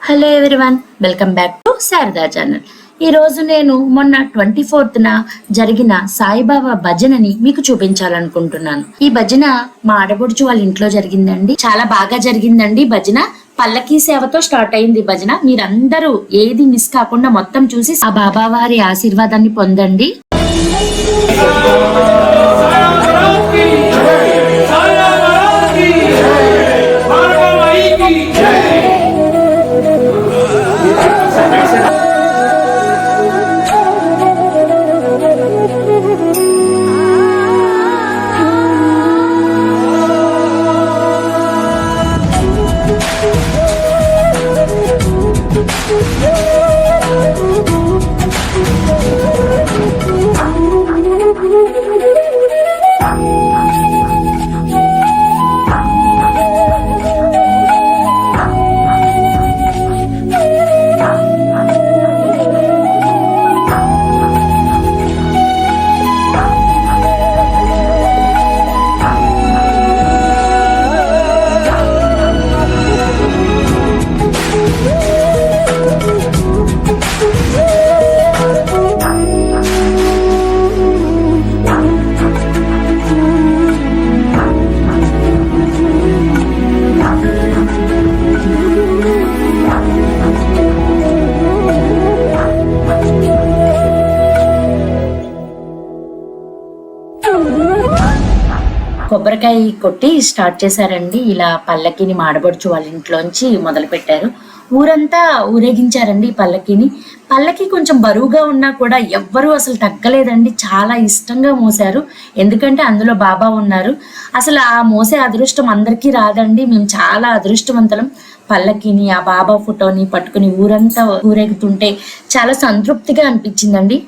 Hello everyone, welcome back to Sharada channel. ఈ రోజు నేను మొన్న 24న జరిగిన సాయిబాబా భజనని మీకు చూపించాలనుకుంటున్నాను. ఈ భజన మా ఆడబొడుచు వాళ్ళ ఇంట్లో జరిగిందండి. చాలా బాగా జరిగిందండి భజన. పల్లకీ సేవతో స్టార్ట్ అయింది భజన. మీరందరూ ఏది మిస్ కాకుండా మొత్తం చూసి ఆ బాబా వారి ఆశీర్వాదాన్ని పొందండి. కొబ్బరికాయ కొట్టి స్టార్ట్ చేశారండి. ఇలా పల్లకిని మాడబడుచు వాళ్ళ ఇంట్లోంచి మొదలు పెట్టారు. ఊరంతా ఊరేగించారండి ఈ పల్లకిని. పల్లకి కొంచెం బరువుగా ఉన్నా కూడా ఎవ్వరూ అసలు తగ్గలేదండి. చాలా ఇష్టంగా మోసారు. ఎందుకంటే అందులో బాబా ఉన్నారు. అసలు ఆ మోసే అదృష్టం అందరికీ రాదండి. మేము చాలా అదృష్టవంతులం. పల్లకిని ఆ బాబా ఫోటోని పట్టుకుని ఊరంతా ఊరేగుతుంటే చాలా సంతృప్తిగా అనిపించిందండి.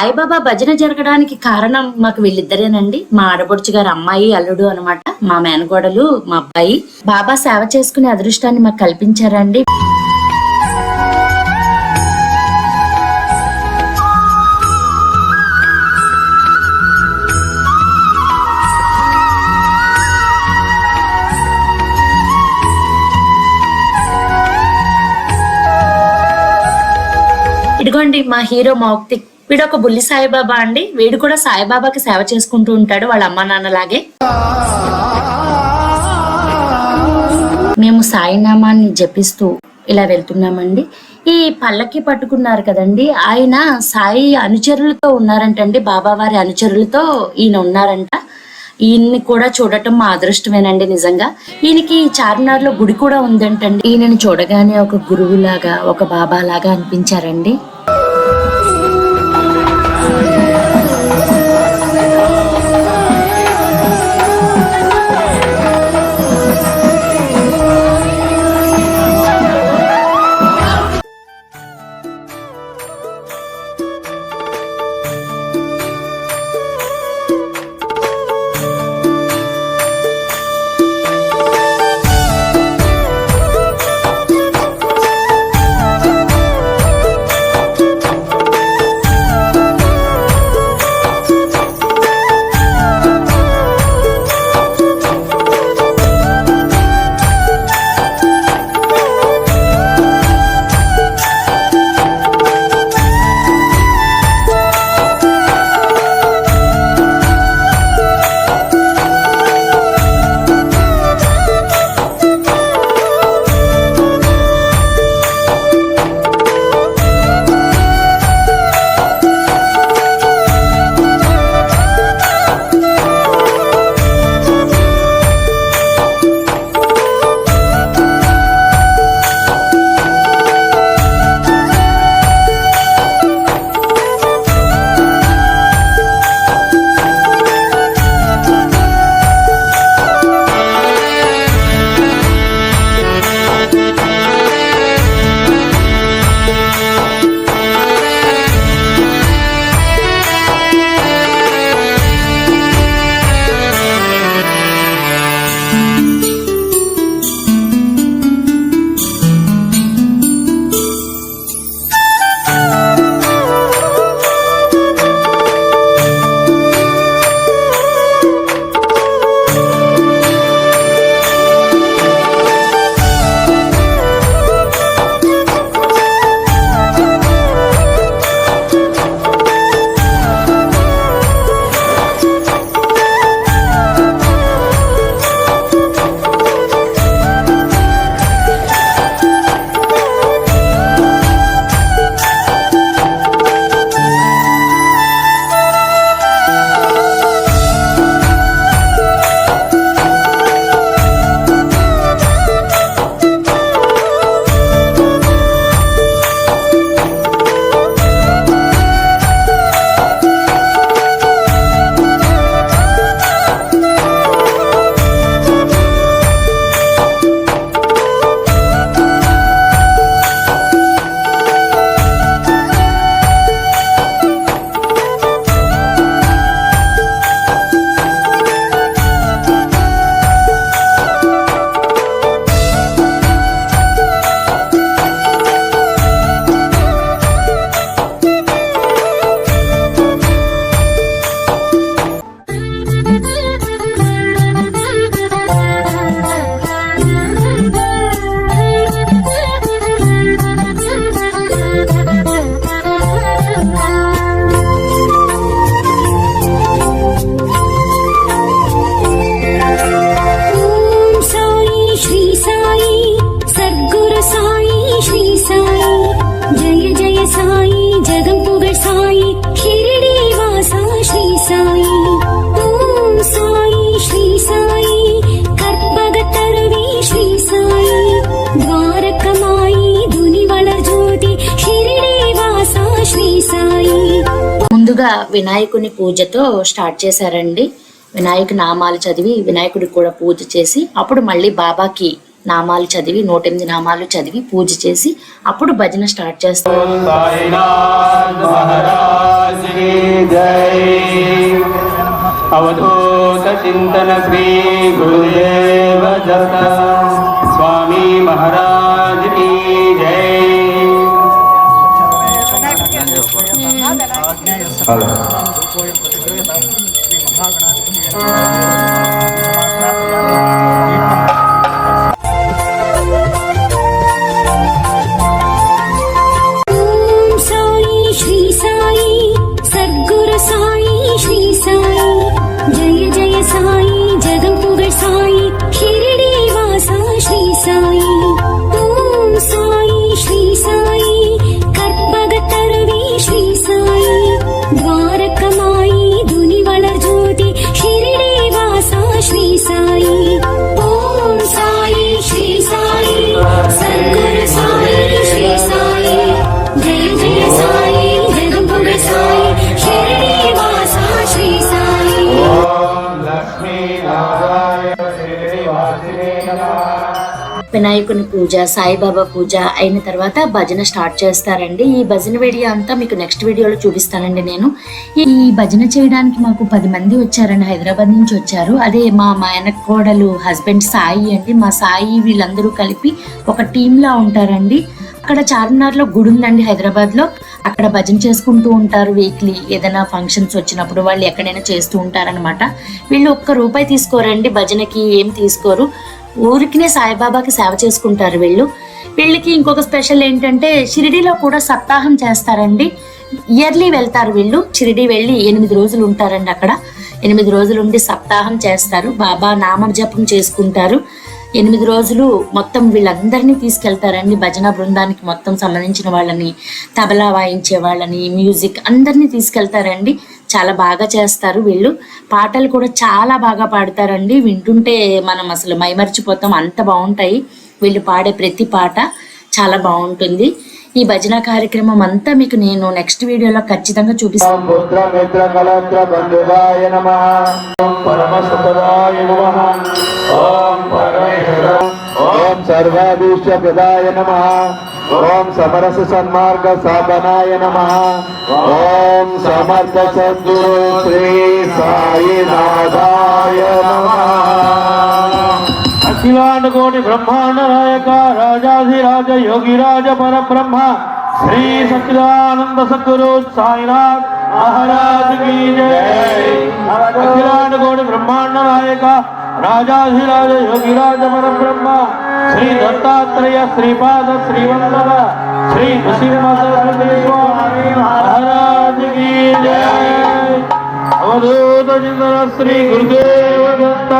సాయిబాబా భజన జరగడానికి కారణం మాకు వీళ్ళిద్దరేనండి. మా ఆడపడుచు గారు అమ్మాయి అల్లుడు అనమాట, మా మేనగోడలు మా అబ్బాయి. బాబా సేవ చేసుకునే అదృష్టాన్ని మాకు కల్పించారండి. ఇదిగోండి మా హీరో మౌక్తిక్, వీడు ఒక బుల్లి సాయిబాబా అండి. వీడు కూడా సాయిబాబాకి సేవ చేసుకుంటూ ఉంటాడు వాళ్ళ అమ్మా నాన్నలాగే. మేము సాయినామాన్ని జపిస్తూ ఇలా వెళ్తున్నామండి. ఈ పల్లకి పట్టుకున్నారు కదండి, ఆయన సాయి అనుచరులతో ఉన్నారంటండి, బాబావారి అనుచరులతో ఈయన ఉన్నారంట. ఈయన్ని కూడా చూడటం మా అదృష్టమేనండి నిజంగా. ఈయనకి చార్మినార్ లో గుడి కూడా ఉందంటండి. ఈయనని చూడగానే ఒక గురువులాగా, ఒక బాబా లాగా అనిపించారండి. ముందుగా వినాయకుని పూజతో స్టార్ట్ చేశారండి. వినాయక నామాలు చదివి వినాయకుడికి కూడా పూజ చేసి అప్పుడు మళ్ళీ బాబాకి నామాలు చదివి 108 నామాలు చదివి పూజ చేసి అప్పుడు భజన స్టార్ట్ చేస్తాం. అవధూత చింతన శ్రీ గురుదేవ దత్త స్వామి మహారాజ్ की जय. వినాయకుని పూజ, సాయిబాబా పూజ అయిన తర్వాత భజన స్టార్ట్ చేస్తారండి. ఈ భజన వీడియో అంతా మీకు నెక్స్ట్ వీడియోలో చూపిస్తానండి. నేను ఈ భజన చేయడానికి మాకు 10 మంది వచ్చారండి, హైదరాబాద్ నుంచి వచ్చారు. అదే మా మేనకోడలు హస్బెండ్ సాయి అండి. మా సాయి వీళ్ళందరూ కలిపి ఒక టీంలా ఉంటారండి. అక్కడ చార్మినార్లో గుడి ఉందండి హైదరాబాద్లో, అక్కడ భజన చేసుకుంటూ ఉంటారు. వీక్లీ ఏదైనా ఫంక్షన్స్ వచ్చినప్పుడు వాళ్ళు ఎక్కడైనా చేస్తూ ఉంటారనమాట. వీళ్ళు ₹1 తీసుకోరండి, భజనకి ఏం తీసుకోరు. ఊరికినే సాయిబాబాకి సేవ చేసుకుంటారు వీళ్ళకి ఇంకొక స్పెషల్ ఏంటంటే షిరిడీలో కూడా సప్తాహం చేస్తారండి. ఇయర్లీ వెళ్తారు వీళ్ళు. షిరిడీ వెళ్ళి 8 రోజులు ఉంటారండి అక్కడ. 8 రోజులు ఉండి సప్తాహం చేస్తారు. బాబా నామ జపం చేసుకుంటారు. 8 రోజులు మొత్తం వీళ్ళందరినీ తీసుకెళ్తారండి. భజన బృందానికి మొత్తం సంబంధించిన వాళ్ళని, తబలా వాయించే వాళ్ళని, మ్యూజిక్ అందరినీ తీసుకెళ్తారండి. చాలా బాగా చేస్తారు వీళ్ళు. పాటలు కూడా చాలా బాగా పాడతారండి. వింటుంటే మనం అసలు మైమర్చిపోతాం, అంత బాగుంటాయి. వీళ్ళు పాడే ప్రతి పాట చాలా బాగుంటుంది. ఈ భజన కార్యక్రమం అంతా మీకు నేను నెక్స్ట్ వీడియోలో ఖచ్చితంగా చూపిస్తాను. ఓం సర్వాభీష్ట ప్రదాయ నమః. ఓం సమరస సన్మార్గ సాధనాయ నమః. ఓం సమర్థ సద్గురు శ్రీ సాయినాథాయ నమః. అఖిలాండ కోటి బ్రహ్మాండ నాయక రాజాధిరాజ యోగిరాజ పరబ్రహ్మ శ్రీ సచ్చిదానంద సద్గురు సాయినాథ్ మహారాజ్ की जय. అఖిలాండ కోటి బ్రహ్మాండ నాయక రాజాధిరాజ యోగిరాజ పరబ్రహ్మ శ్రీ దత్తాత్రేయ శ్రీపాద శ్రీవల్లభ శ్రీ నృసింహ సరస్వతి స్వామి మహారాజ్ की जय. అవధూత చింతన శ్రీ గురుదేవ దత్త.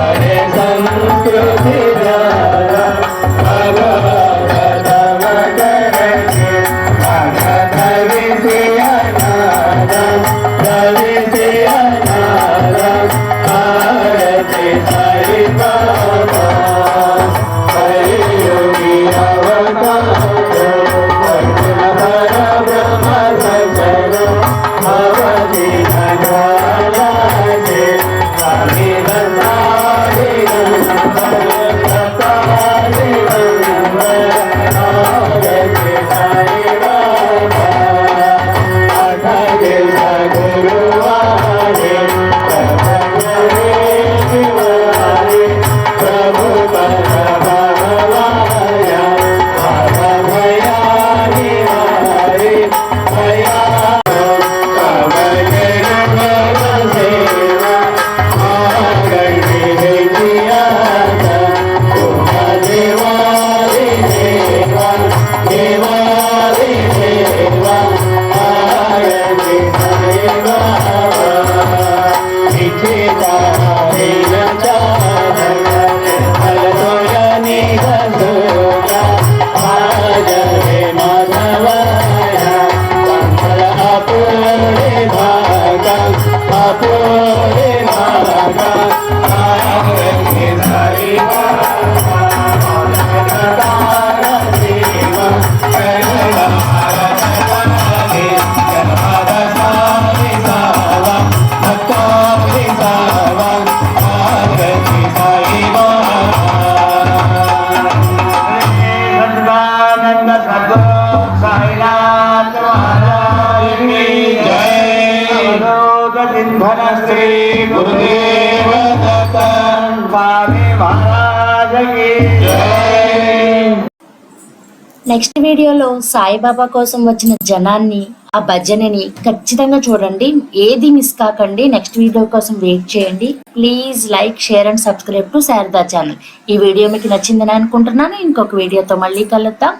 Hare Sanskrit गुरुदेव दत्त स्वामी महाराज की जय। నెక్స్ట్ వీడియోలో సాయిబాబా కోసం వచ్చిన జనాన్ని, ఆ భజనని ఖచ్చితంగా చూడండి. ఏది మిస్ కాకండి. నెక్స్ట్ వీడియో కోసం వెయిట్ చేయండి. Please like, share and subscribe to Sharada channel. ఈ వీడియో మీకు నచ్చిందని అనుకుంటున్నాను. ఇంకొక వీడియోతో మళ్ళీ కలుద్దాం.